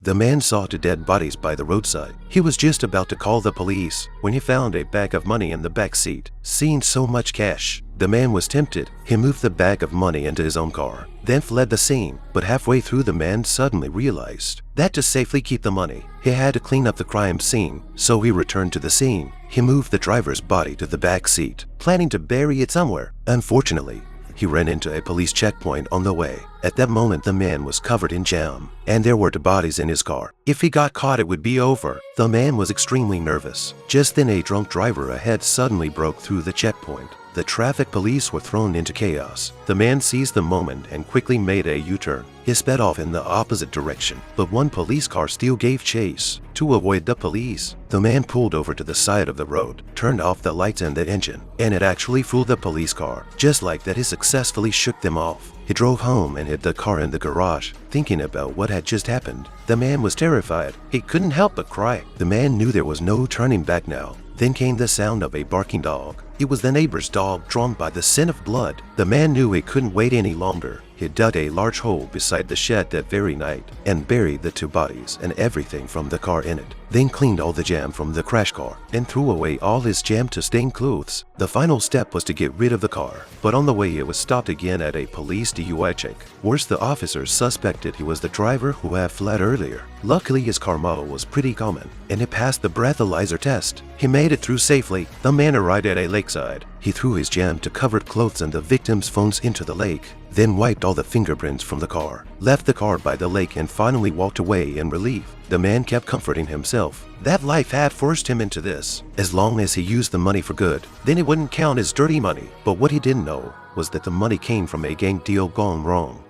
The man saw two dead bodies by the roadside. He was just about to call the police when he found a bag of money in the back seat. Seeing so much cash, the man was tempted. He moved the bag of money into his own car, then fled the scene. But halfway through, the man suddenly realized that to safely keep the money, he had to clean up the crime scene. So he returned to the scene. He moved the driver's body to the back seat, planning to bury it somewhere. Unfortunately, he ran into a police checkpoint on the way. At that moment, the man was covered in jam, and there were two bodies in his car. If he got caught, it would be over. The man was extremely nervous. Just then, a drunk driver ahead suddenly broke through the checkpoint. The traffic police were thrown into chaos. The man seized the moment and quickly made a U-turn. He sped off in the opposite direction, but one police car still gave chase. To avoid the police, the man pulled over to the side of the road, turned off the lights and the engine, and it actually fooled the police car. Just like that, he successfully shook them off. He drove home and hid the car in the garage, thinking about what had just happened. The man was terrified. He couldn't help but cry. The man knew there was no turning back now. Then came the sound of a barking dog. It was the neighbor's dog, drawn by the scent of blood. The man knew he couldn't wait any longer. He dug a large hole beside the shed that very night and buried the two bodies and everything from the car in it. Then cleaned all the jam from the crash car and threw away all his jam-to-stained clothes. The final step was to get rid of the car, but on the way it was stopped again at a police DUI check. Worse, the officers suspected he was the driver who had fled earlier. Luckily, his car model was pretty common, and it passed the breathalyzer test. He made it through safely. The man arrived at a lakeside. He threw his jam-to-covered clothes and the victim's phones into the lake, then wiped all the fingerprints from the car, left the car by the lake, and finally walked away in relief. The man kept comforting himself that life had forced him into this. As long as he used the money for good, then it wouldn't count as dirty money. But what he didn't know was that the money came from a gang deal gone wrong.